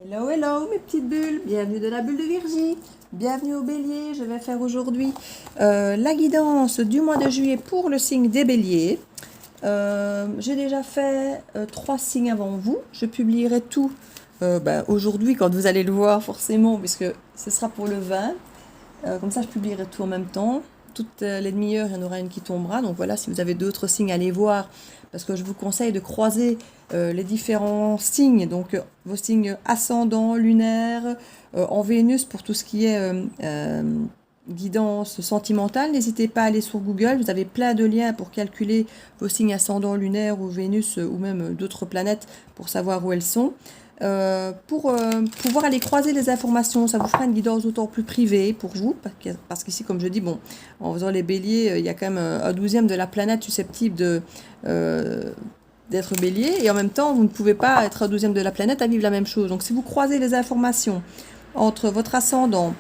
Hello, hello mes petites bulles, bienvenue de la bulle de Virgie, bienvenue au bélier. Je vais faire aujourd'hui la guidance du mois de juillet pour le signe des béliers. J'ai déjà fait 3 signes avant vous, je publierai tout aujourd'hui quand vous allez le voir forcément, puisque ce sera pour le 20. Comme ça je publierai tout en même temps. Toutes les demi-heures, il y en aura une qui tombera. Donc voilà, si vous avez d'autres signes, allez voir. Parce que je vous conseille de croiser les différents signes. Donc vos signes ascendants, lunaires, en Vénus pour tout ce qui est guidance sentimentale. N'hésitez pas à aller sur Google. Vous avez plein de liens pour calculer vos signes ascendants, lunaires ou Vénus ou même d'autres planètes pour savoir où elles sont. Pour pouvoir aller croiser les informations, ça vous fera une guidance d'autant plus privée pour vous, parce qu'ici, comme je dis, bon, en faisant les béliers, il y a quand même un 12e de la planète susceptible d'être bélier, et en même temps, vous ne pouvez pas être un 12e de la planète à vivre la même chose. Donc, si vous croisez les informations entre votre ascendant,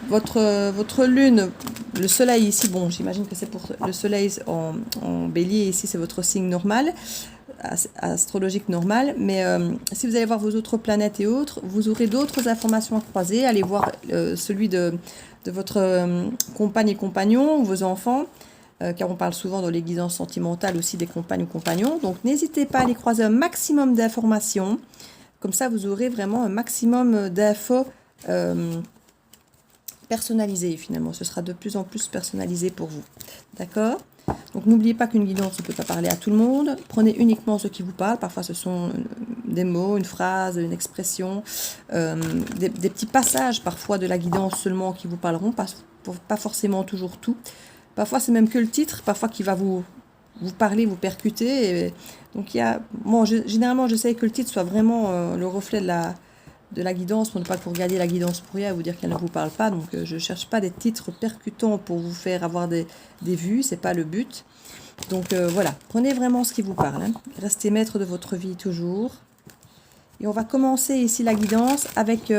votre lune, le soleil ici, bon, j'imagine que c'est pour le soleil en bélier, ici c'est votre signe normal, astrologique normal, mais si vous allez voir vos autres planètes et autres, vous aurez d'autres informations à croiser. Allez voir celui de votre compagne et compagnon, ou vos enfants, car on parle souvent dans les guidances sentimentales aussi des compagnes ou compagnons. Donc n'hésitez pas à aller croiser un maximum d'informations, comme ça vous aurez vraiment un maximum d'infos personnalisées finalement. Ce sera de plus en plus personnalisé pour vous. D'accord ? Donc n'oubliez pas qu'une guidance ne peut pas parler à tout le monde. Prenez uniquement ce qui vous parle. Parfois ce sont des mots, une phrase, une expression, des petits passages parfois de la guidance seulement qui vous parleront, pas forcément toujours tout. Parfois c'est même que le titre, parfois qui va vous parler, vous percuter. Donc généralement j'essaye que le titre soit vraiment le reflet de la guidance, pour ne pas que vous regardiez la guidance pour rien et vous dire qu'elle ne vous parle pas. Donc je ne cherche pas des titres percutants pour vous faire avoir des vues, c'est pas le but. Donc voilà, prenez vraiment ce qui vous parle. Hein. Restez maître de votre vie toujours. Et on va commencer ici la guidance avec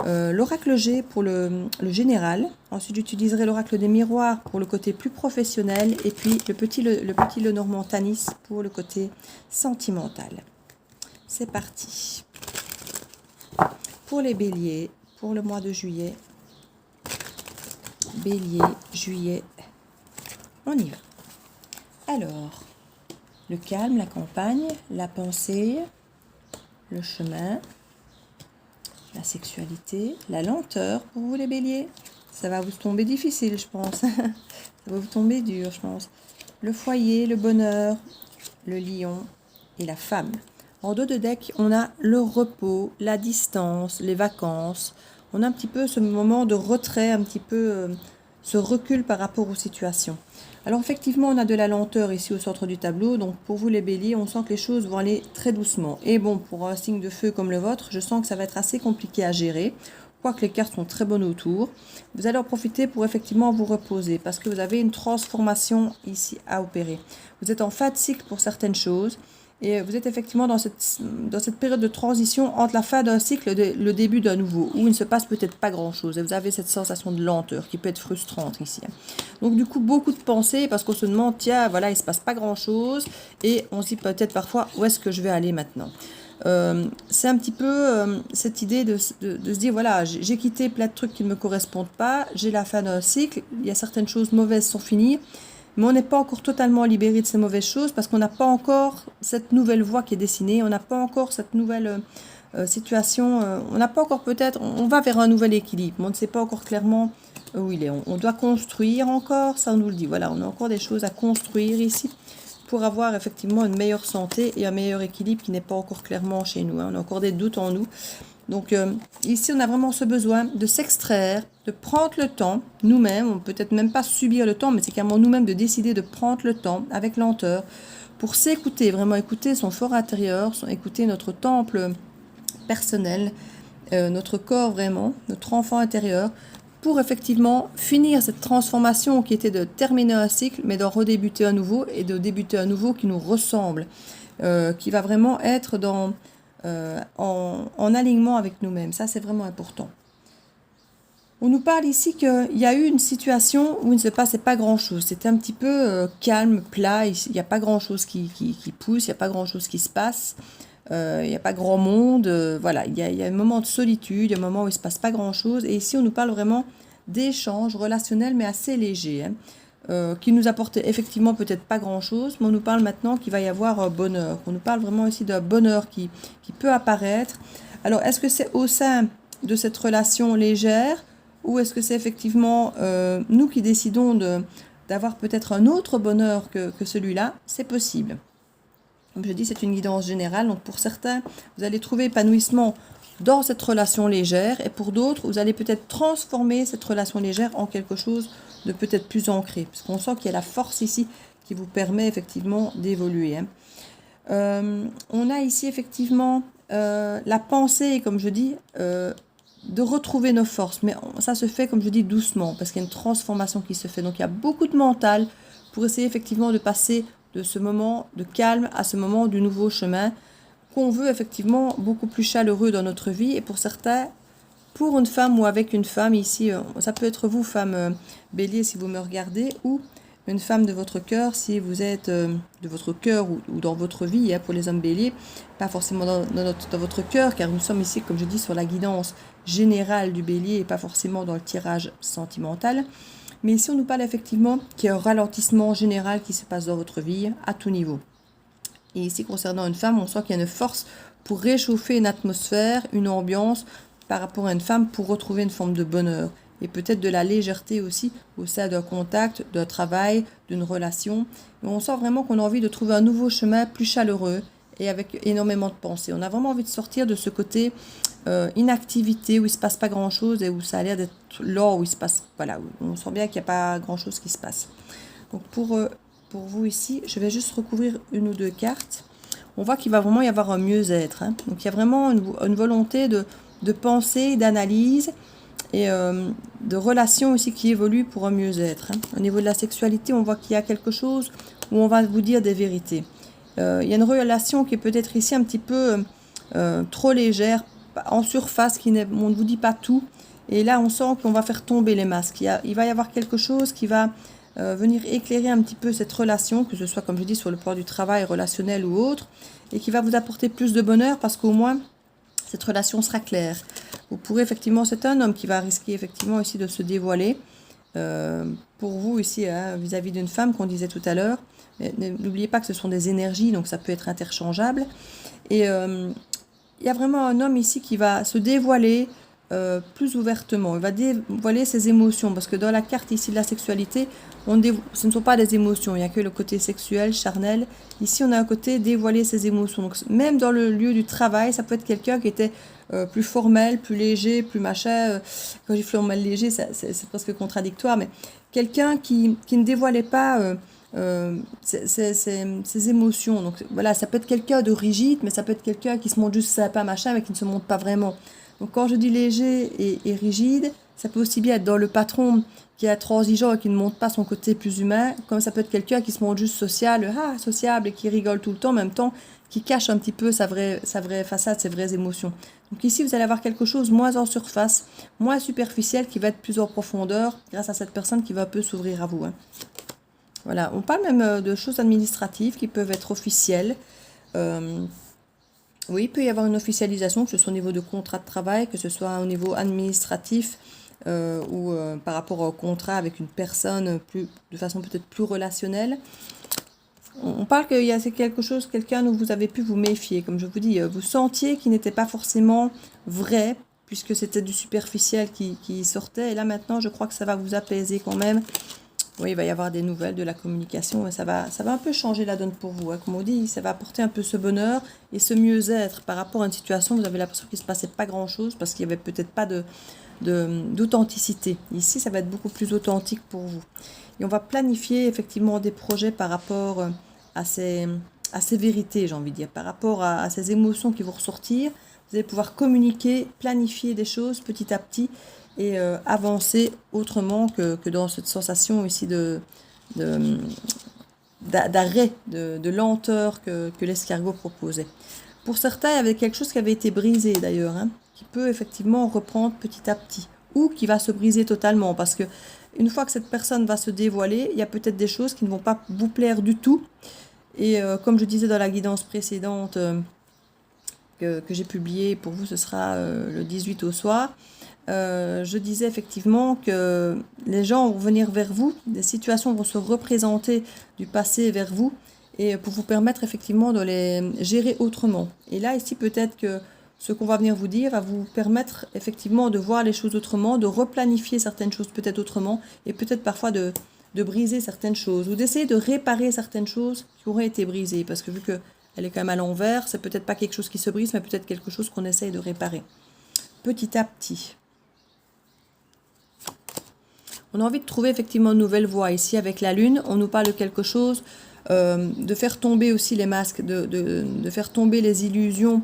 l'oracle G pour le général. Ensuite j'utiliserai l'oracle des miroirs pour le côté plus professionnel. Et puis le petit Lenormand Tanis pour le côté sentimental. C'est parti. Pour les béliers, pour le mois de juillet, bélier, juillet, on y va. Alors, le calme, la campagne, la pensée, le chemin, la sexualité, la lenteur pour vous les béliers. Ça va vous tomber difficile, je pense. Ça va vous tomber dur, je pense. Le foyer, le bonheur, le lion et la femme. En dos de deck, on a le repos, la distance, les vacances. On a un petit peu ce moment de retrait, un petit peu ce recul par rapport aux situations. Alors effectivement, on a de la lenteur ici au centre du tableau. Donc pour vous les béliers, on sent que les choses vont aller très doucement. Et bon, pour un signe de feu comme le vôtre, je sens que ça va être assez compliqué à gérer. Quoique les cartes sont très bonnes autour. Vous allez en profiter pour effectivement vous reposer, parce que vous avez une transformation ici à opérer. Vous êtes en fin de cycle pour certaines choses. Et vous êtes effectivement dans cette période de transition entre la fin d'un cycle et le début d'un nouveau, où il ne se passe peut-être pas grand-chose. Et vous avez cette sensation de lenteur qui peut être frustrante ici. Donc du coup, beaucoup de pensées, parce qu'on se demande, tiens, voilà, il ne se passe pas grand-chose. Et on se dit peut-être parfois, où est-ce que je vais aller maintenant ? C'est un petit peu cette idée de se dire, voilà, j'ai quitté plein de trucs qui ne me correspondent pas, j'ai la fin d'un cycle, il y a certaines choses mauvaises sans finir. Mais on n'est pas encore totalement libéré de ces mauvaises choses, parce qu'on n'a pas encore cette nouvelle voie qui est dessinée, on n'a pas encore cette nouvelle situation, on n'a pas encore peut-être, on va vers un nouvel équilibre, mais on ne sait pas encore clairement où il est. On doit construire encore, ça on nous le dit, voilà, on a encore des choses à construire ici pour avoir effectivement une meilleure santé et un meilleur équilibre qui n'est pas encore clairement chez nous. Hein. On a encore des doutes en nous. Donc ici, on a vraiment ce besoin de s'extraire, de prendre le temps, nous-mêmes, on peut peut-être même pas subir le temps, mais c'est carrément nous-mêmes de décider de prendre le temps avec lenteur pour s'écouter, vraiment écouter son fort intérieur, écouter notre temple personnel, notre corps vraiment, notre enfant intérieur, pour effectivement finir cette transformation qui était de terminer un cycle, mais d'en redébuter un nouveau et de débuter un nouveau qui nous ressemble, qui va vraiment être en alignement avec nous-mêmes. Ça, c'est vraiment important. On nous parle ici qu'il y a eu une situation où il ne se passait pas grand-chose. C'était un petit peu calme, plat. Il n'y a pas grand-chose qui pousse, il n'y a pas grand-chose qui se passe. il n'y a pas grand monde, voilà, il y a un moment de solitude, un moment où il ne se passe pas grand-chose. Et ici, on nous parle vraiment d'échanges relationnels, mais assez légers, hein, qui nous apportent effectivement peut-être pas grand-chose, mais on nous parle maintenant qu'il va y avoir bonheur. On nous parle vraiment ici d'un bonheur qui peut apparaître. Alors, est-ce que c'est au sein de cette relation légère, ou est-ce que c'est effectivement nous qui décidons d'avoir peut-être un autre bonheur que celui-là? C'est possible. Comme je dis, c'est une guidance générale. Donc pour certains, vous allez trouver épanouissement dans cette relation légère. Et pour d'autres, vous allez peut-être transformer cette relation légère en quelque chose de peut-être plus ancré. Parce qu'on sent qu'il y a la force ici qui vous permet effectivement d'évoluer. On a ici effectivement la pensée, comme je dis, de retrouver nos forces. Mais ça se fait, comme je dis, doucement. Parce qu'il y a une transformation qui se fait. Donc il y a beaucoup de mental pour essayer effectivement de passer de ce moment de calme à ce moment du nouveau chemin qu'on veut effectivement beaucoup plus chaleureux dans notre vie. Et pour certains, pour une femme ou avec une femme, ici, ça peut être vous, femme bélier, si vous me regardez, ou une femme de votre cœur, si vous êtes de votre cœur ou dans votre vie, hein, pour les hommes béliers, pas forcément dans votre cœur, car nous sommes ici, comme je dis, sur la guidance générale du bélier et pas forcément dans le tirage sentimental. Mais ici, on nous parle effectivement qu'il y a un ralentissement général qui se passe dans votre vie à tout niveau. Et ici, concernant une femme, on sent qu'il y a une force pour réchauffer une atmosphère, une ambiance par rapport à une femme pour retrouver une forme de bonheur. Et peut-être de la légèreté aussi au sein d'un contact, d'un travail, d'une relation. Mais on sent vraiment qu'on a envie de trouver un nouveau chemin plus chaleureux et avec énormément de pensée. On a vraiment envie de sortir de ce côté inactivité où il ne se passe pas grand-chose et où ça a l'air d'être là, où il se passe, voilà, où on sent bien qu'il n'y a pas grand-chose qui se passe. Donc pour vous ici, je vais juste recouvrir une ou deux cartes. On voit qu'il va vraiment y avoir un mieux-être, hein. Donc il y a vraiment une volonté de pensée, d'analyse et de relations aussi qui évoluent pour un mieux-être, hein. Au niveau de la sexualité, on voit qu'il y a quelque chose où on va vous dire des vérités. Il y a une relation qui est peut-être ici un petit peu trop légère, en surface, on ne vous dit pas tout. Et là, on sent qu'on va faire tomber les masques. Il va y avoir quelque chose qui va venir éclairer un petit peu cette relation, que ce soit, comme je dis, sur le plan du travail relationnel ou autre, et qui va vous apporter plus de bonheur parce qu'au moins, cette relation sera claire. Vous pourrez effectivement, c'est un homme qui va risquer effectivement ici de se dévoiler. Pour vous ici, hein, vis-à-vis d'une femme qu'on disait tout à l'heure. N'oubliez pas que ce sont des énergies, donc ça peut être interchangeable. Et il y a vraiment un homme ici qui va se dévoiler plus ouvertement. Il va dévoiler ses émotions, parce que dans la carte ici de la sexualité, ce ne sont pas des émotions, il n'y a que le côté sexuel, charnel. Ici, on a un côté dévoiler ses émotions. Donc, même dans le lieu du travail, ça peut être quelqu'un qui était plus formel, plus léger, plus machin. Quand j'ai formel léger, c'est presque contradictoire, mais quelqu'un qui ne dévoilait pas ses émotions. Donc voilà, ça peut être quelqu'un de rigide, mais ça peut être quelqu'un qui se montre juste sympa, machin, mais qui ne se montre pas vraiment. Donc quand je dis léger et rigide, ça peut aussi bien être dans le patron qui est transigeant et qui ne montre pas son côté plus humain, comme ça peut être quelqu'un qui se montre juste sociable et qui rigole tout le temps, en même temps qui cache un petit peu sa vraie façade, ses vraies émotions. Donc ici, vous allez avoir quelque chose moins en surface, moins superficiel, qui va être plus en profondeur grâce à cette personne qui va un peu s'ouvrir à vous, hein. Voilà, on parle même de choses administratives qui peuvent être officielles. Oui, il peut y avoir une officialisation, que ce soit au niveau de contrat de travail, que ce soit au niveau administratif ou par rapport au contrat avec une personne de façon peut-être plus relationnelle. On parle qu'il y a quelque chose, quelqu'un où vous avez pu vous méfier, comme je vous dis, vous sentiez qu'il n'était pas forcément vrai, puisque c'était du superficiel qui sortait. Et là maintenant, je crois que ça va vous apaiser quand même. Oui, il va y avoir des nouvelles, de la communication, et ça va un peu changer la donne pour vous, hein. Comme on dit, ça va apporter un peu ce bonheur et ce mieux-être par rapport à une situation où vous avez l'impression qu'il ne se passait pas grand-chose parce qu'il n'y avait peut-être pas d'authenticité. Ici, ça va être beaucoup plus authentique pour vous. Et on va planifier effectivement des projets par rapport à ces vérités, j'ai envie de dire, par rapport à ces émotions qui vont ressortir. Vous allez pouvoir communiquer, planifier des choses petit à petit et avancer autrement que dans cette sensation ici d'arrêt, de lenteur que l'escargot proposait. Pour certains, il y avait quelque chose qui avait été brisé d'ailleurs, hein, qui peut effectivement reprendre petit à petit, ou qui va se briser totalement, parce que une fois que cette personne va se dévoiler, il y a peut-être des choses qui ne vont pas vous plaire du tout. Et comme je disais dans la guidance précédente, que j'ai publié. Pour vous, ce sera le 18 au soir. Je disais effectivement que les gens vont venir vers vous, des situations vont se représenter du passé vers vous, et pour vous permettre effectivement de les gérer autrement. Et là, ici, peut-être que ce qu'on va venir vous dire va vous permettre effectivement de voir les choses autrement, de replanifier certaines choses peut-être autrement, et peut-être parfois de briser certaines choses, ou d'essayer de réparer certaines choses qui auraient été brisées, parce que vu qu'elle est quand même à l'envers, c'est peut-être pas quelque chose qui se brise, mais peut-être quelque chose qu'on essaye de réparer. Petit à petit. On a envie de trouver effectivement une nouvelle voie. Ici, avec la lune, on nous parle de quelque chose, de faire tomber aussi les masques, de faire tomber les illusions.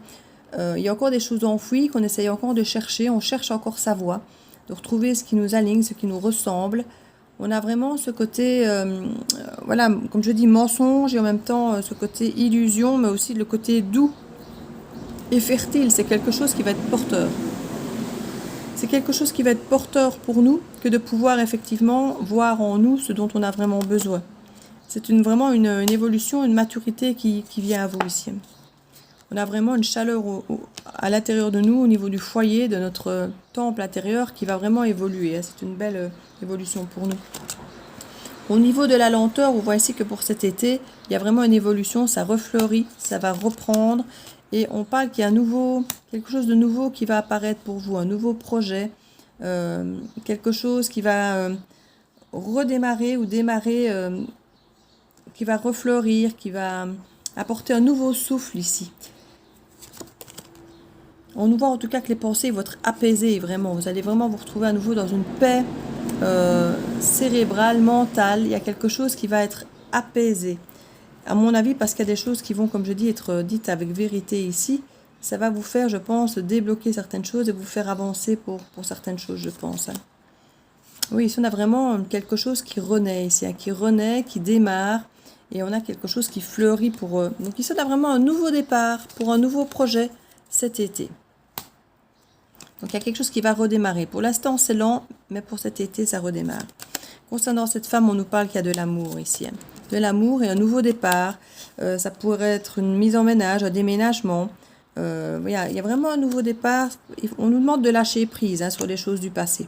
Il y a encore des choses enfouies qu'on essaye encore de chercher. On cherche encore sa voie, de retrouver ce qui nous aligne, ce qui nous ressemble. On a vraiment ce côté, voilà, comme je dis, mensonge, et en même temps ce côté illusion, mais aussi le côté doux et fertile. C'est quelque chose qui va être porteur. C'est quelque chose qui va être porteur pour nous, que de pouvoir effectivement voir en nous ce dont on a vraiment besoin. C'est vraiment une évolution, une maturité qui vient à vous ici. On a vraiment une chaleur à l'intérieur de nous, au niveau du foyer, de notre temple intérieur, qui va vraiment évoluer. C'est une belle évolution pour nous. Au niveau de la lenteur, vous voyez ici que pour cet été, il y a vraiment une évolution, ça refleurit, ça va reprendre. Et on parle qu'il y a quelque chose de nouveau qui va apparaître pour vous, un nouveau projet, quelque chose qui va redémarrer ou démarrer, qui va refleurir, qui va apporter un nouveau souffle ici. On nous voit en tout cas que les pensées vont être apaisées, vraiment. Vous allez vraiment vous retrouver à nouveau dans une paix cérébrale, mentale. Il y a quelque chose qui va être apaisé. À mon avis, parce qu'il y a des choses qui vont, comme je dis, être dites avec vérité ici, ça va vous faire, je pense, débloquer certaines choses et vous faire avancer pour certaines choses, je pense. Oui, ici, on a vraiment quelque chose qui renaît ici, qui renaît, qui démarre, et on a quelque chose qui fleurit pour eux. Donc ici, on a vraiment un nouveau départ pour un nouveau projet cet été. Donc il y a quelque chose qui va redémarrer. Pour l'instant, c'est lent, mais pour cet été, ça redémarre. Concernant cette femme, on nous parle qu'il y a de l'amour ici. De l'amour et un nouveau départ. Ça pourrait être une mise en ménage, un déménagement. Il y a vraiment un nouveau départ. On nous demande de lâcher prise sur les choses du passé.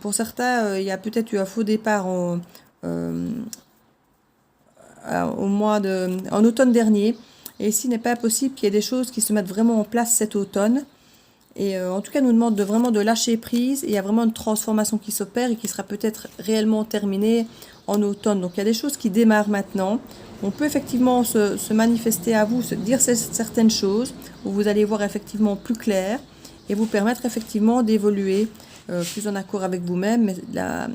Pour certains, il y a peut-être eu un faux départ en automne dernier. Et ici, il n'est pas possible qu'il y ait des choses qui se mettent vraiment en place cet automne. Et en tout cas, nous demande vraiment de lâcher prise. Et il y a vraiment une transformation qui s'opère et qui sera peut-être réellement terminée en automne. Donc, il y a des choses qui démarrent maintenant. On peut effectivement se manifester à vous, se dire certaines choses où vous allez voir effectivement plus clair et vous permettre effectivement d'évoluer plus en accord avec vous-même. Mais la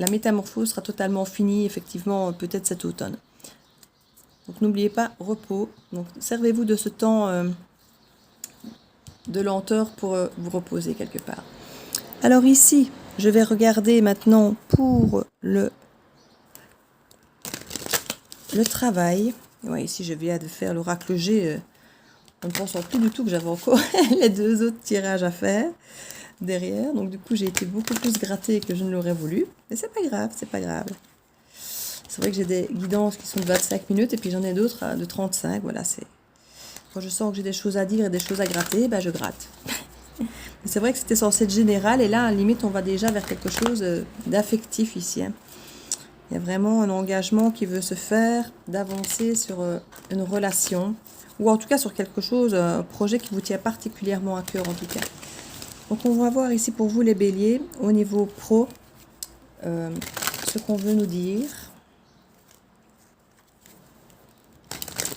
métamorphose sera totalement finie effectivement peut-être cet automne. Donc, n'oubliez pas, repos. Donc, servez-vous de ce temps de lenteur pour vous reposer quelque part. Alors ici, je vais regarder maintenant pour le travail. Ouais, ici, je viens de faire l'oracle G. On ne pensant plus du tout que j'avais encore les deux autres tirages à faire derrière. Donc du coup, j'ai été beaucoup plus grattée que je ne l'aurais voulu. Mais c'est pas grave, c'est pas grave. C'est vrai que j'ai des guidances qui sont de 25 minutes et puis j'en ai d'autres de 35. Voilà, c'est... Quand je sens que j'ai des choses à dire et des choses à gratter, ben je gratte. C'est vrai que c'était censé être général et là, à la limite, on va déjà vers quelque chose d'affectif ici. Il y a vraiment un engagement qui veut se faire, d'avancer sur une relation ou en tout cas sur quelque chose, un projet qui vous tient particulièrement à cœur en tout cas. Donc on va voir ici pour vous les béliers, au niveau pro, ce qu'on veut nous dire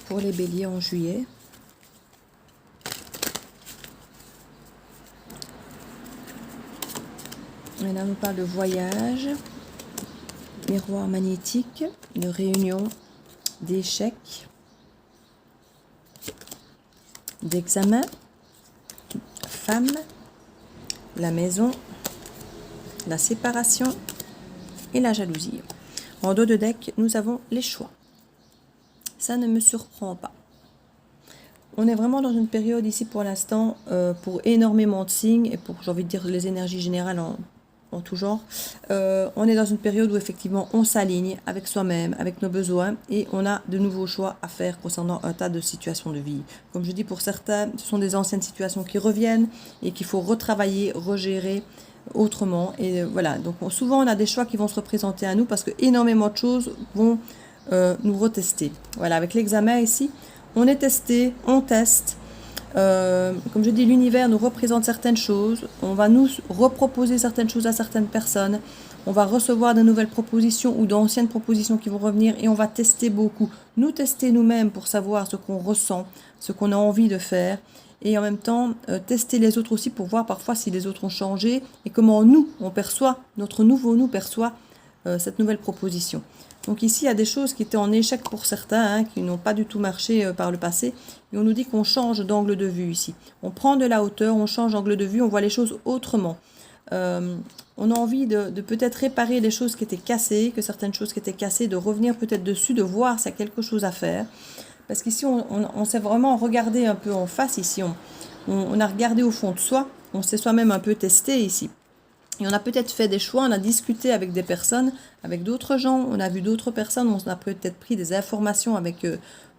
pour les béliers en juillet. Et là, on nous parle de voyage, miroir magnétique, de réunion, d'échecs, d'examen, femme, la maison, la séparation et la jalousie. En dos de deck, nous avons les choix. Ça ne me surprend pas. On est vraiment dans une période ici pour l'instant, pour énormément de signes et pour, j'ai envie de dire, les énergies générales en en tout genre. On est dans une période où effectivement on s'aligne avec soi-même, avec nos besoins, et on a de nouveaux choix à faire concernant un tas de situations de vie. Comme je dis, pour certains, ce sont des anciennes situations qui reviennent et qu'il faut retravailler, regérer autrement. Et voilà, donc souvent on a des choix qui vont se représenter à nous parce que énormément de choses vont nous retester. Voilà, avec l'examen ici, on est testé, on teste. Comme je dis, l'univers nous représente certaines choses, on va nous reproposer certaines choses à certaines personnes, on va recevoir de nouvelles propositions ou d'anciennes propositions qui vont revenir et on va tester beaucoup. Nous tester nous-mêmes pour savoir ce qu'on ressent, ce qu'on a envie de faire et en même temps tester les autres aussi pour voir parfois si les autres ont changé et comment nous, on perçoit, notre nouveau nous perçoit cette nouvelle proposition. Donc ici, il y a des choses qui étaient en échec pour certains, qui n'ont pas du tout marché par le passé. Et on nous dit qu'on change d'angle de vue ici. On prend de la hauteur, on change d'angle de vue, on voit les choses autrement. On a envie de peut-être réparer les choses qui étaient cassées, que certaines choses qui étaient cassées, de revenir peut-être dessus, de voir s'il y a quelque chose à faire. Parce qu'ici, on s'est vraiment regardé un peu en face ici. On a regardé au fond de soi, on s'est soi-même un peu testé ici. Et on a peut-être fait des choix, on a discuté avec des personnes, avec d'autres gens, on a vu d'autres personnes, on a peut-être pris des informations avec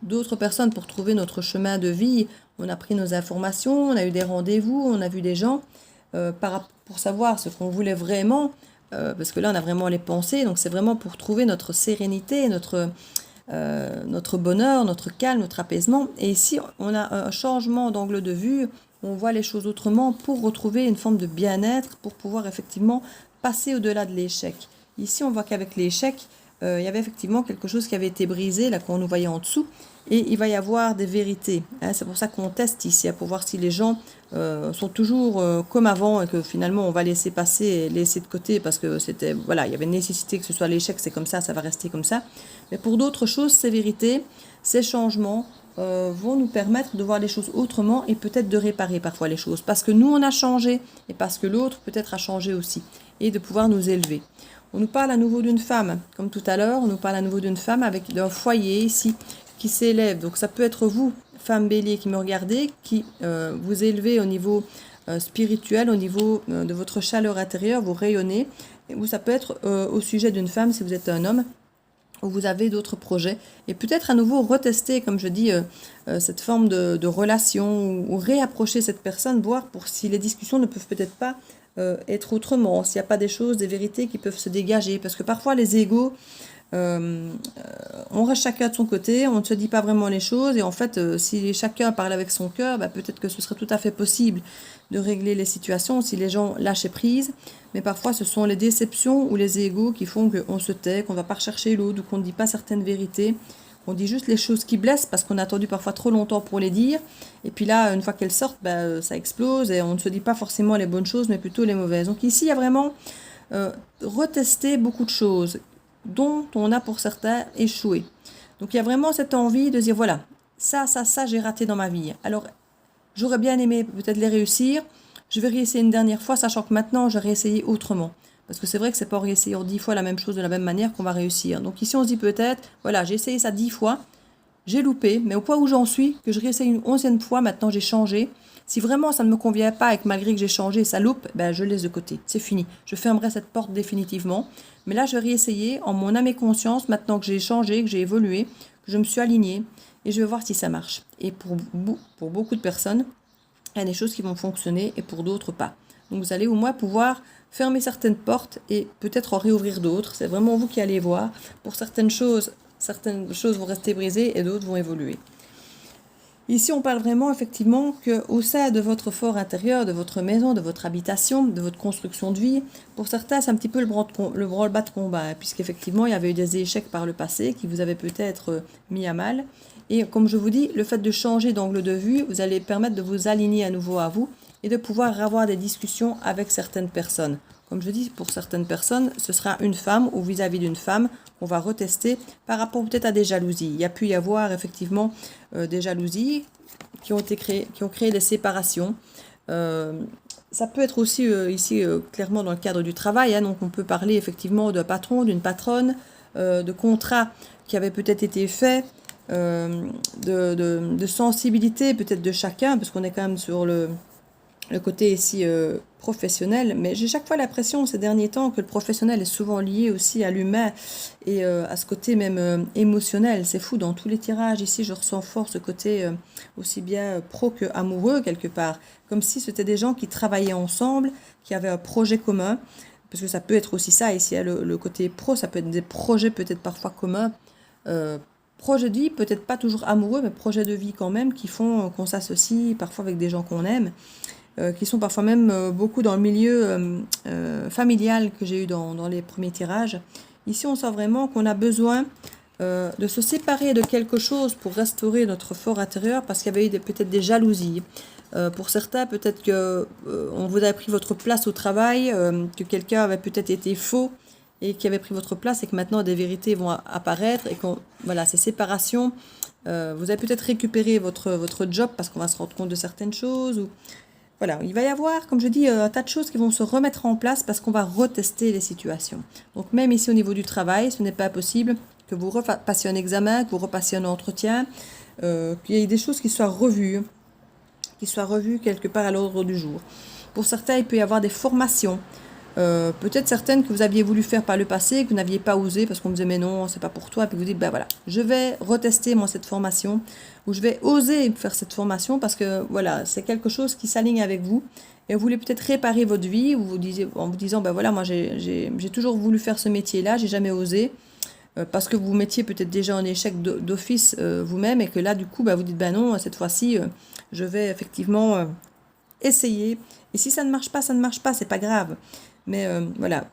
d'autres personnes pour trouver notre chemin de vie. On a pris nos informations, on a eu des rendez-vous, on a vu des gens pour savoir ce qu'on voulait vraiment, parce que là on a vraiment les pensées, donc c'est vraiment pour trouver notre sérénité, notre bonheur, notre calme, notre apaisement. Et ici on a un changement d'angle de vue, on voit les choses autrement pour retrouver une forme de bien-être, pour pouvoir effectivement passer au-delà de l'échec. Ici, on voit qu'avec l'échec, il y avait effectivement quelque chose qui avait été brisé, là qu'on nous voyait en dessous, et il va y avoir des vérités. C'est pour ça qu'on teste ici, pour voir si les gens sont toujours comme avant et que finalement on va laisser passer et laisser de côté parce que c'était, voilà, il y avait une nécessité que ce soit l'échec, c'est comme ça va rester comme ça. Mais pour d'autres choses, ces vérités, ces changements, vont nous permettre de voir les choses autrement et peut-être de réparer parfois les choses. Parce que nous, on a changé et parce que l'autre peut-être a changé aussi. Et de pouvoir nous élever. On nous parle à nouveau d'une femme. Comme tout à l'heure, on nous parle à nouveau d'une femme avec d'un foyer ici qui s'élève. Donc ça peut être vous, femme bélier qui me regardez, qui vous élevez au niveau spirituel, au niveau de votre chaleur intérieure, vous rayonnez. Ou ça peut être au sujet d'une femme si vous êtes un homme, où vous avez d'autres projets, et peut-être à nouveau retester, comme je dis, cette forme de relation, ou réapprocher cette personne, voir pour si les discussions ne peuvent peut-être pas être autrement, s'il n'y a pas des choses, des vérités qui peuvent se dégager, parce que parfois les égos, on reste chacun de son côté, on ne se dit pas vraiment les choses, et en fait, si chacun parle avec son cœur, peut-être que ce serait tout à fait possible de régler les situations si les gens lâchaient prise, mais parfois ce sont les déceptions ou les égos qui font qu'on se tait, qu'on ne va pas rechercher l'autre, ou qu'on ne dit pas certaines vérités, on dit juste les choses qui blessent parce qu'on a attendu parfois trop longtemps pour les dire, et puis là, une fois qu'elles sortent, ça explose, et on ne se dit pas forcément les bonnes choses, mais plutôt les mauvaises. Donc ici, il y a vraiment retester beaucoup de choses dont on a pour certains échoué. Donc il y a vraiment cette envie de dire, voilà, ça, j'ai raté dans ma vie. Alors, j'aurais bien aimé peut-être les réussir, je vais réessayer une dernière fois, sachant que maintenant, je vais réessayer autrement. Parce que c'est vrai que c'est pas en réessayant 10 fois la même chose de la même manière qu'on va réussir. Donc ici, on se dit peut-être, voilà, j'ai essayé ça 10 fois, j'ai loupé, mais au point où j'en suis, que je réessaye une 11e fois, maintenant j'ai changé. Si vraiment ça ne me convient pas et que malgré que j'ai changé, ça loupe, je laisse de côté. C'est fini. Je fermerai cette porte définitivement. Mais là, je vais réessayer en mon âme et conscience, maintenant que j'ai changé, que j'ai évolué, que je me suis alignée, et je vais voir si ça marche. Et pour beaucoup de personnes, il y a des choses qui vont fonctionner et pour d'autres pas. Donc vous allez au moins pouvoir fermer certaines portes et peut-être en réouvrir d'autres. C'est vraiment vous qui allez voir. Pour certaines choses vont rester brisées et d'autres vont évoluer. Ici, on parle vraiment effectivement qu'au sein de votre fort intérieur, de votre maison, de votre habitation, de votre construction de vie, pour certains, c'est un petit peu le branle-bas de combat, puisqu'effectivement, il y avait eu des échecs par le passé qui vous avaient peut-être mis à mal. Et comme je vous dis, le fait de changer d'angle de vue, vous allez permettre de vous aligner à nouveau à vous et de pouvoir avoir des discussions avec certaines personnes. Comme je dis, pour certaines personnes, ce sera une femme ou vis-à-vis d'une femme qu'on va retester par rapport peut-être à des jalousies. Il y a pu y avoir effectivement des jalousies qui ont créé des séparations. Ça peut être aussi ici clairement dans le cadre du travail. Donc on peut parler effectivement d'un patron, d'une patronne, de contrats qui avaient peut-être été faits, de sensibilité peut-être de chacun, parce qu'on est quand même sur le côté ici professionnel, mais j'ai chaque fois l'impression ces derniers temps que le professionnel est souvent lié aussi à l'humain et à ce côté même émotionnel. C'est fou, dans tous les tirages ici, je ressens fort ce côté aussi bien pro que amoureux quelque part, comme si c'était des gens qui travaillaient ensemble, qui avaient un projet commun, parce que ça peut être aussi ça ici, hein, le côté pro, ça peut être des projets peut-être parfois communs. Projet de vie, peut-être pas toujours amoureux, mais projet de vie quand même, qui font qu'on s'associe parfois avec des gens qu'on aime, qui sont parfois même beaucoup dans le milieu familial que j'ai eu dans les premiers tirages. Ici, on sent vraiment qu'on a besoin de se séparer de quelque chose pour restaurer notre fort intérieur, parce qu'il y avait eu peut-être des jalousies. Pour certains, peut-être que on vous a pris votre place au travail, que quelqu'un avait peut-être été faux et qui avait pris votre place, et que maintenant des vérités vont apparaître, et qu'on voilà, ces séparations, vous avez peut-être récupéré votre job parce qu'on va se rendre compte de certaines choses, ou voilà, il va y avoir, comme je dis, un tas de choses qui vont se remettre en place parce qu'on va retester les situations. Donc même ici au niveau du travail, ce n'est pas possible que vous repassiez un examen, que vous repassiez un entretien, qu'il y ait des choses qui soient revues quelque part à l'ordre du jour. Pour certains, il peut y avoir des formations, peut-être certaines que vous aviez voulu faire par le passé, que vous n'aviez pas osé parce qu'on vous disait mais non, c'est pas pour toi, et puis vous dites ben voilà, je vais retester moi cette formation, ou je vais oser faire cette formation parce que voilà, c'est quelque chose qui s'aligne avec vous, et vous voulez peut-être réparer votre vie, ou vous disiez, en vous disant ben voilà, moi j'ai toujours voulu faire ce métier-là, j'ai jamais osé, parce que vous mettiez peut-être déjà en échec d'office vous-même, et que là du coup ben, vous dites ben non, cette fois-ci je vais effectivement essayer, et si ça ne marche pas, c'est pas grave. Mais voilà,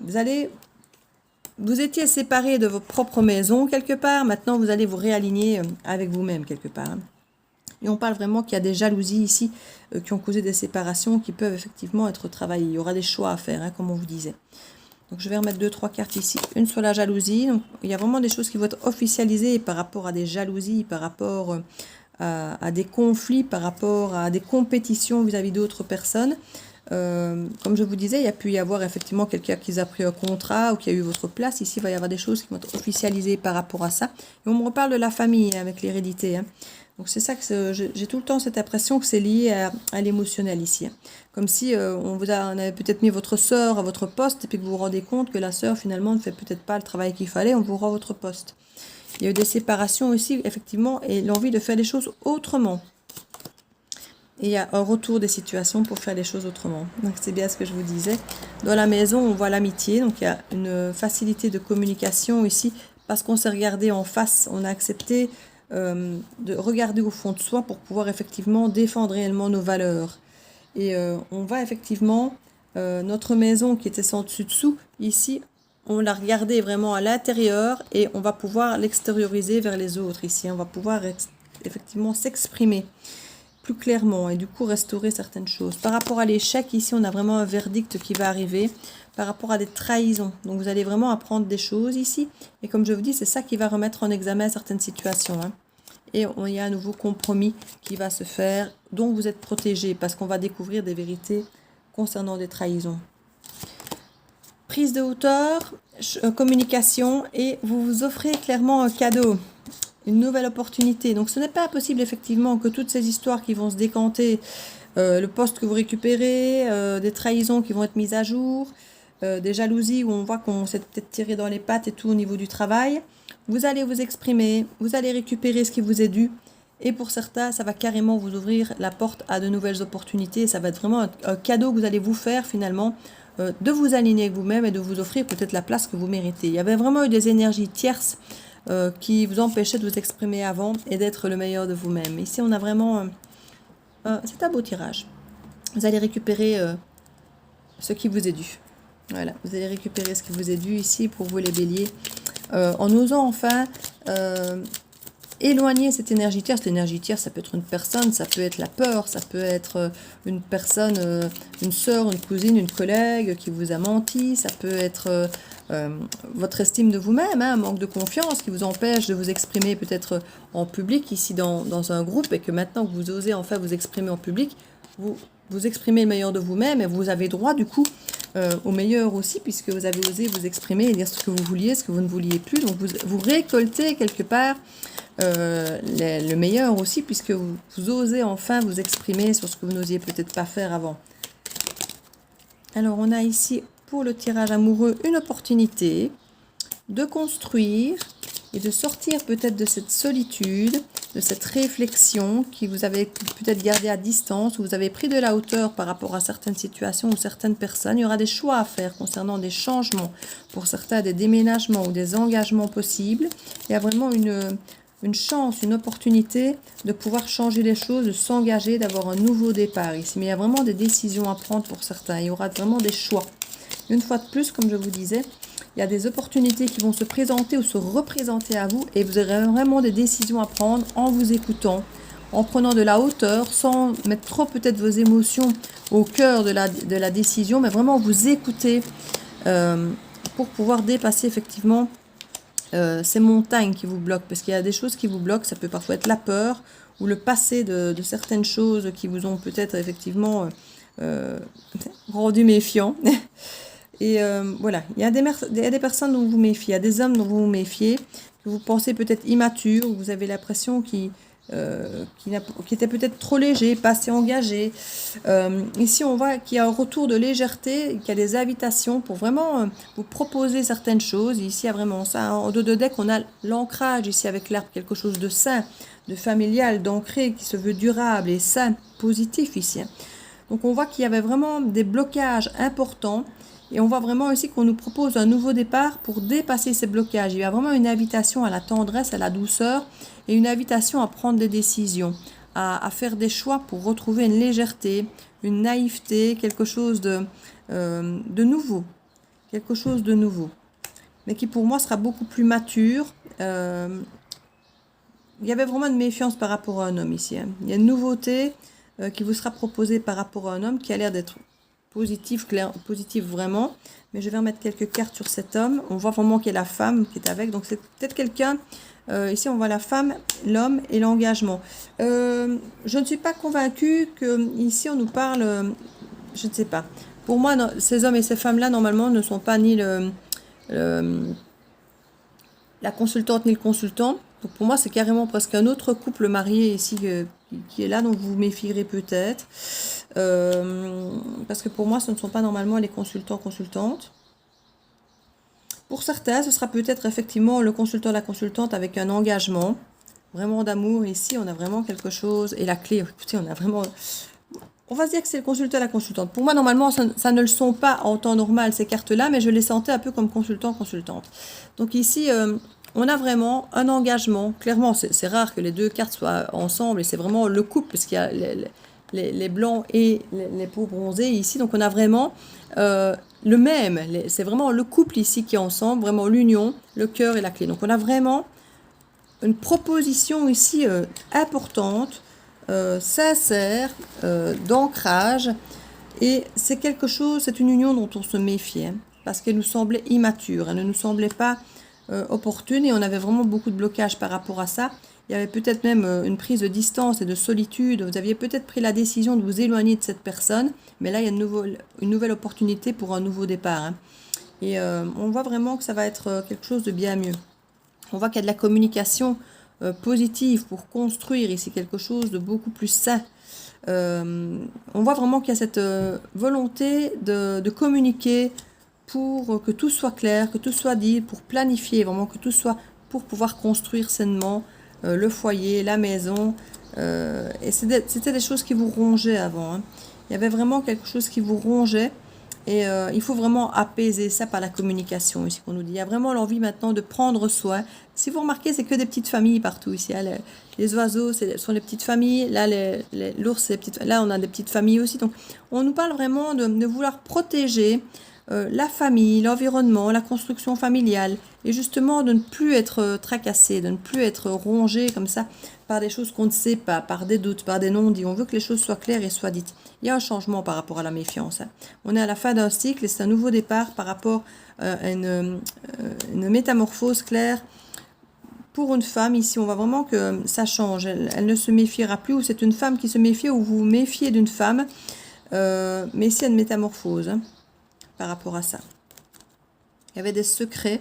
vous étiez séparés de votre propre maison quelque part, maintenant vous allez vous réaligner avec vous-même quelque part. Hein. Et on parle vraiment qu'il y a des jalousies ici qui ont causé des séparations qui peuvent effectivement être travaillées. Il y aura des choix à faire, hein, comme on vous disait. Donc je vais remettre 2-3 cartes ici. Une sur la jalousie. Donc, il y a vraiment des choses qui vont être officialisées par rapport à des jalousies, par rapport à des conflits, par rapport à des compétitions vis-à-vis d'autres personnes. Comme je vous disais, il y a pu y avoir effectivement quelqu'un qui a pris un contrat ou qui a eu votre place. Ici, il va y avoir des choses qui vont être officialisées par rapport à ça. Et on me reparle de la famille avec l'hérédité. Hein. Donc c'est ça que j'ai tout le temps cette impression que c'est lié à l'émotionnel ici. Hein. Comme si on avait peut-être mis votre sœur à votre poste, et puis que vous vous rendez compte que la sœur finalement ne fait peut-être pas le travail qu'il fallait, on vous rend votre poste. Il y a eu des séparations aussi, effectivement, et l'envie de faire les choses autrement. Et il y a un retour des situations pour faire les choses autrement. Donc c'est bien ce que je vous disais. Dans la maison, on voit l'amitié. Donc il y a une facilité de communication ici. Parce qu'on s'est regardé en face, on a accepté de regarder au fond de soi pour pouvoir effectivement défendre réellement nos valeurs. Et on va effectivement, notre maison qui était sans dessus-dessous, ici, on l'a regardé vraiment à l'intérieur, et on va pouvoir l'extérioriser vers les autres ici. On va pouvoir effectivement s'exprimer plus clairement et du coup restaurer certaines choses. Par rapport à l'échec, ici on a vraiment un verdict qui va arriver par rapport à des trahisons. Donc vous allez vraiment apprendre des choses ici, et comme je vous dis, c'est ça qui va remettre en examen certaines situations. Hein. Et il y a un nouveau compromis qui va se faire, dont vous êtes protégé, parce qu'on va découvrir des vérités concernant des trahisons. Prise de hauteur, communication, et vous vous offrez clairement un cadeau. Une nouvelle opportunité. Donc ce n'est pas possible effectivement que toutes ces histoires qui vont se décanter, le poste que vous récupérez, des trahisons qui vont être mises à jour, des jalousies où on voit qu'on s'est peut-être tiré dans les pattes et tout au niveau du travail, vous allez vous exprimer, vous allez récupérer ce qui vous est dû, et pour certains, ça va carrément vous ouvrir la porte à de nouvelles opportunités. Ça va être vraiment un cadeau que vous allez vous faire finalement, de vous aligner avec vous-même et de vous offrir peut-être la place que vous méritez. Il y avait vraiment eu des énergies tierces qui vous empêchait de vous exprimer avant et d'être le meilleur de vous-même. Ici, on a vraiment... c'est un beau tirage. Vous allez récupérer ce qui vous est dû. Voilà, vous allez récupérer ce qui vous est dû ici pour vous les béliers. En osant enfin éloigner cette énergie tierce. L'énergie tierce, ça peut être une personne, ça peut être la peur, ça peut être une personne, une sœur, une cousine, une collègue qui vous a menti, ça peut être... votre estime de vous-même, hein, un manque de confiance qui vous empêche de vous exprimer peut-être en public, ici dans un groupe, et que maintenant que vous osez enfin vous exprimer en public, vous exprimez le meilleur de vous-même, et vous avez droit du coup au meilleur aussi, puisque vous avez osé vous exprimer et dire ce que vous vouliez, ce que vous ne vouliez plus. Donc vous récoltez quelque part le meilleur aussi, puisque vous osez enfin vous exprimer sur ce que vous n'osiez peut-être pas faire avant. Alors, on a ici, pour le tirage amoureux, une opportunité de construire et de sortir peut-être de cette solitude, de cette réflexion qui vous avez peut-être gardée à distance, où vous avez pris de la hauteur par rapport à certaines situations ou certaines personnes. Il y aura des choix à faire concernant des changements, pour certains des déménagements ou des engagements possibles. Il y a vraiment une chance, une opportunité de pouvoir changer les choses, de s'engager, d'avoir un nouveau départ ici. Mais il y a vraiment des décisions à prendre pour certains. Il y aura vraiment des choix. Une fois de plus, comme je vous disais, il y a des opportunités qui vont se présenter ou se représenter à vous et vous aurez vraiment des décisions à prendre en vous écoutant, en prenant de la hauteur, sans mettre trop peut-être vos émotions au cœur de la décision, mais vraiment vous écouter pour pouvoir dépasser effectivement ces montagnes qui vous bloquent. Parce qu'il y a des choses qui vous bloquent, ça peut parfois être la peur ou le passé de certaines choses qui vous ont peut-être effectivement rendu méfiant. Et voilà, il y a des personnes dont vous vous méfiez, il y a des hommes dont vous vous méfiez, que vous pensez peut-être immatures, ou vous avez l'impression qui était peut-être trop léger, pas assez engagé. Ici, on voit qu'il y a un retour de légèreté, qu'il y a des invitations pour vraiment vous proposer certaines choses. Ici, il y a vraiment ça. En dos de deck, on a l'ancrage ici avec l'arbre, quelque chose de sain, de familial, d'ancré, qui se veut durable et sain, positif ici. Donc, on voit qu'il y avait vraiment des blocages importants. Et on voit vraiment ici qu'on nous propose un nouveau départ pour dépasser ces blocages. Il y a vraiment une invitation à la tendresse, à la douceur et une invitation à prendre des décisions, à faire des choix pour retrouver une légèreté, une naïveté, quelque chose de nouveau. Quelque chose de nouveau. Mais qui pour moi sera beaucoup plus mature. Il y avait vraiment une méfiance par rapport à un homme ici. Il y a une nouveauté qui vous sera proposée par rapport à un homme qui a l'air d'être positif, clair, positif vraiment. Mais je vais remettre quelques cartes sur cet homme. On voit vraiment qu'il y a la femme qui est avec. Donc c'est peut-être quelqu'un. Ici on voit la femme, l'homme et l'engagement. Je ne suis pas convaincue que ici on nous parle. Je ne sais pas. Pour moi, ces hommes et ces femmes-là normalement ne sont pas ni la consultante ni le consultant. Donc pour moi, c'est carrément presque un autre couple marié ici qui est là, donc vous vous méfierez peut-être. Parce que pour moi, ce ne sont pas normalement les consultants-consultantes. Pour certains, ce sera peut-être effectivement le consultant, la consultante avec un engagement, vraiment d'amour. Ici, on a vraiment quelque chose. Et la clé, écoutez, on a vraiment... On va se dire que c'est le consultant, la consultante. Pour moi, normalement, ça ne le sont pas en temps normal, ces cartes-là, mais je les sentais un peu comme consultant, consultante. Donc ici, on a vraiment un engagement. Clairement, c'est rare que les deux cartes soient ensemble, et c'est vraiment le couple, parce qu'il y a les blancs et les peaux bronzées ici. Donc on a vraiment le même. C'est vraiment le couple ici qui est ensemble, vraiment l'union, le cœur et la clé. Donc on a vraiment une proposition ici importante, sincère, d'ancrage, et c'est quelque chose, c'est une union dont on se méfiait parce qu'elle nous semblait immature, elle ne nous semblait pas opportune et on avait vraiment beaucoup de blocages par rapport à ça. Il y avait peut-être même une prise de distance et de solitude, vous aviez peut-être pris la décision de vous éloigner de cette personne, mais là il y a une nouvelle opportunité pour un nouveau départ, hein. Et on voit vraiment que ça va être quelque chose de bien mieux. On voit qu'il y a de la communication positive pour construire ici quelque chose de beaucoup plus sain. On voit vraiment qu'il y a cette volonté de communiquer pour que tout soit clair, que tout soit dit, pour planifier, vraiment que tout soit pour pouvoir construire sainement le foyer, la maison. Et c'était des choses qui vous rongeaient avant, hein. Il y avait vraiment quelque chose qui vous rongeait. Et il faut vraiment apaiser ça par la communication, ici qu'on nous dit. Il y a vraiment l'envie maintenant de prendre soin. Si vous remarquez, c'est que des petites familles partout ici, hein. Les oiseaux sont les petites familles. Là, l'ours, c'est les petites. Là, on a des petites familles aussi. Donc, on nous parle vraiment de vouloir protéger la famille, l'environnement, la construction familiale. Et justement, de ne plus être tracassé, de ne plus être rongé comme ça par des choses qu'on ne sait pas, par des doutes, par des non-dits. On veut que les choses soient claires et soient dites. Il y a un changement par rapport à la méfiance, hein. On est à la fin d'un cycle et c'est un nouveau départ par rapport à une métamorphose claire. Pour une femme, ici, on voit vraiment que ça change. Elle ne se méfiera plus, ou c'est une femme qui se méfie, ou vous vous méfiez d'une femme. Mais ici, il y a une métamorphose, hein, par rapport à ça. Il y avait des secrets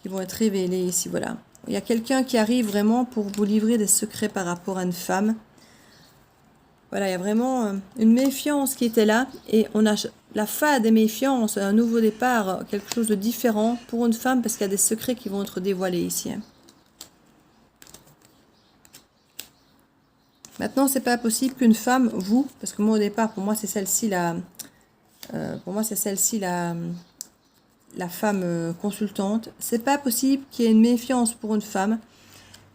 qui vont être révélés ici, voilà. Il y a quelqu'un qui arrive vraiment pour vous livrer des secrets par rapport à une femme. Voilà, il y a vraiment une méfiance qui était là. Et on a la fin des méfiances, un nouveau départ, quelque chose de différent pour une femme, parce qu'il y a des secrets qui vont être dévoilés ici. Maintenant, c'est pas possible qu'une femme, vous, parce que moi au départ, pour moi c'est celle-ci la femme consultante. C'est pas possible qu'il y ait une méfiance pour une femme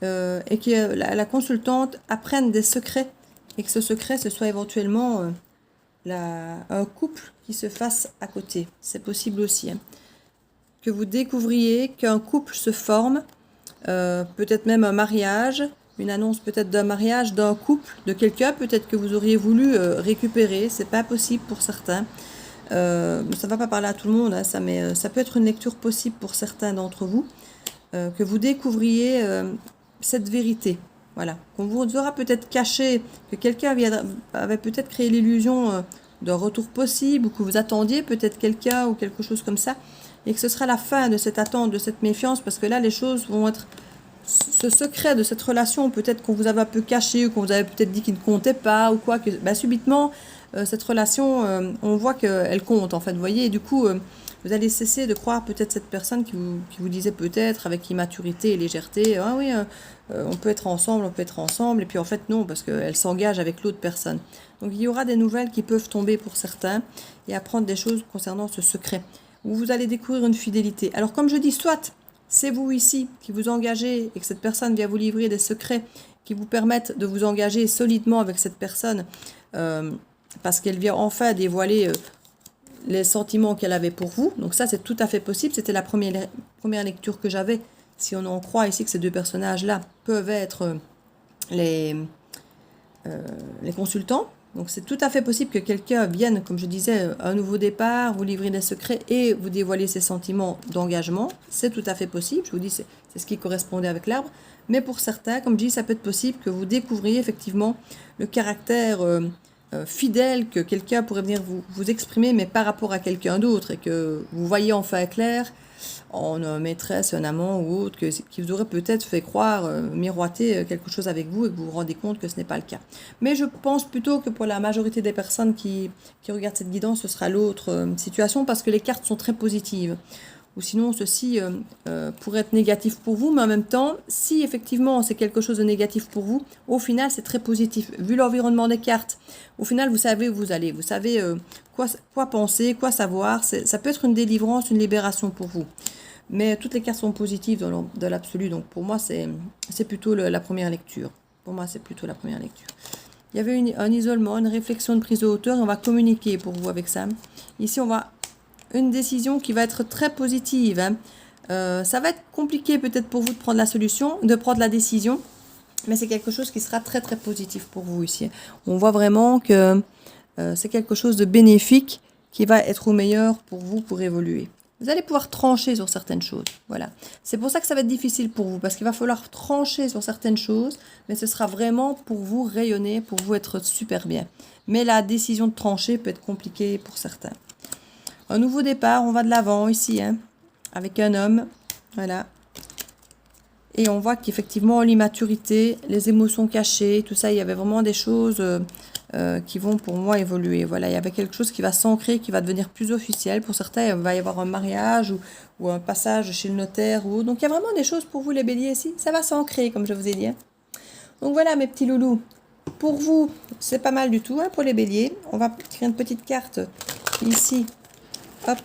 et que la consultante apprenne des secrets et que ce secret ce soit éventuellement un couple qui se fasse à côté. C'est possible aussi. Que vous découvriez qu'un couple se forme, peut-être même un mariage, une annonce peut-être d'un mariage, d'un couple, de quelqu'un peut-être que vous auriez voulu récupérer. C'est pas possible pour certains. Ça va pas parler à tout le monde, hein, mais ça peut être une lecture possible pour certains d'entre vous, que vous découvriez cette vérité. Voilà, qu'on vous aura peut-être caché, que quelqu'un avait peut-être créé l'illusion d'un retour possible, ou que vous attendiez peut-être quelqu'un ou quelque chose comme ça, et que ce sera la fin de cette attente, de cette méfiance, parce que là les choses vont être... Ce secret de cette relation, peut-être qu'on vous avait un peu caché, ou qu'on vous avait peut-être dit qu'il ne comptait pas, ou quoi, que subitement, cette relation, on voit qu'elle compte, en fait, vous voyez, et du coup, vous allez cesser de croire peut-être cette personne qui vous disait peut-être, avec immaturité et légèreté, ah oui, on peut être ensemble, et puis en fait non, parce qu'elle s'engage avec l'autre personne. Donc il y aura des nouvelles qui peuvent tomber pour certains, et apprendre des choses concernant ce secret, où vous allez découvrir une fidélité. Alors comme je dis, soit c'est vous ici qui vous engagez et que cette personne vient vous livrer des secrets qui vous permettent de vous engager solidement avec cette personne parce qu'elle vient enfin dévoiler les sentiments qu'elle avait pour vous. Donc ça, c'est tout à fait possible. C'était la première lecture que j'avais. Si on en croit ici que ces deux personnages-là peuvent être les consultants. Donc c'est tout à fait possible que quelqu'un vienne, comme je disais, un nouveau départ, vous livrer des secrets et vous dévoiler ses sentiments d'engagement. C'est tout à fait possible. Je vous dis, c'est ce qui correspondait avec l'arbre. Mais pour certains, comme je dis, ça peut être possible que vous découvriez effectivement le caractère fidèle que quelqu'un pourrait venir vous exprimer, mais par rapport à quelqu'un d'autre, et que vous voyez enfin clair en maîtresse, un amant ou autre, qui vous aurait peut-être fait croire, miroiter quelque chose avec vous, et que vous vous rendez compte que ce n'est pas le cas. Mais je pense plutôt que pour la majorité des personnes qui regardent cette guidance, ce sera l'autre situation, parce que les cartes sont très positives. Ou sinon, ceci pourrait être négatif pour vous, mais en même temps, si effectivement c'est quelque chose de négatif pour vous, au final c'est très positif. Vu l'environnement des cartes, au final vous savez où vous allez, vous savez quoi penser, quoi savoir. Ça peut être une délivrance, une libération pour vous. Mais toutes les cartes sont positives dans l'absolu, donc pour moi c'est plutôt la première lecture. Pour moi c'est plutôt la première lecture. Il y avait un isolement, une réflexion de prise de hauteur, et on va communiquer pour vous avec ça. Ici on va... une décision qui va être très positive. Hein. Ça va être compliqué peut-être pour vous de prendre la solution, de prendre la décision, mais c'est quelque chose qui sera très très positif pour vous ici. On voit vraiment que c'est quelque chose de bénéfique qui va être au meilleur pour vous pour évoluer. Vous allez pouvoir trancher sur certaines choses. Voilà. C'est pour ça que ça va être difficile pour vous, parce qu'il va falloir trancher sur certaines choses, mais ce sera vraiment pour vous rayonner, pour vous être super bien. Mais la décision de trancher peut être compliquée pour certains. Un nouveau départ, on va de l'avant ici, hein, avec un homme, voilà. Et on voit qu'effectivement, l'immaturité, les émotions cachées, tout ça, il y avait vraiment des choses qui vont pour moi évoluer. Voilà, il y avait quelque chose qui va s'ancrer, qui va devenir plus officiel. Pour certains, il va y avoir un mariage ou un passage chez le notaire. Donc, il y a vraiment des choses pour vous, les béliers, ici. Ça va s'ancrer, comme je vous ai dit. Hein. Donc, voilà, mes petits loulous. Pour vous, c'est pas mal du tout, hein, pour les béliers. On va tirer une petite carte ici. Hop.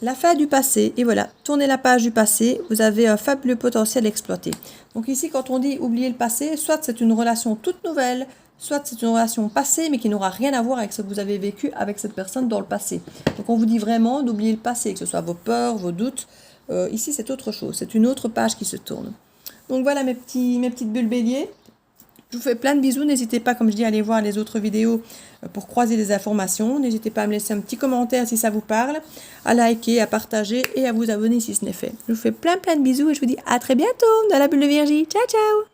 La fin du passé, et voilà, tournez la page du passé, vous avez un fabuleux potentiel exploité. Donc ici, quand on dit oublier le passé, soit c'est une relation toute nouvelle, soit c'est une relation passée, mais qui n'aura rien à voir avec ce que vous avez vécu avec cette personne dans le passé. Donc on vous dit vraiment d'oublier le passé, que ce soit vos peurs, vos doutes. Ici, c'est autre chose, c'est une autre page qui se tourne. Donc voilà mes petites bulles béliers. Je vous fais plein de bisous. N'hésitez pas, comme je dis, à aller voir les autres vidéos pour croiser des informations. N'hésitez pas à me laisser un petit commentaire si ça vous parle, à liker, à partager et à vous abonner si ce n'est fait. Je vous fais plein de bisous et je vous dis à très bientôt dans la bulle de Virgie. Ciao, ciao!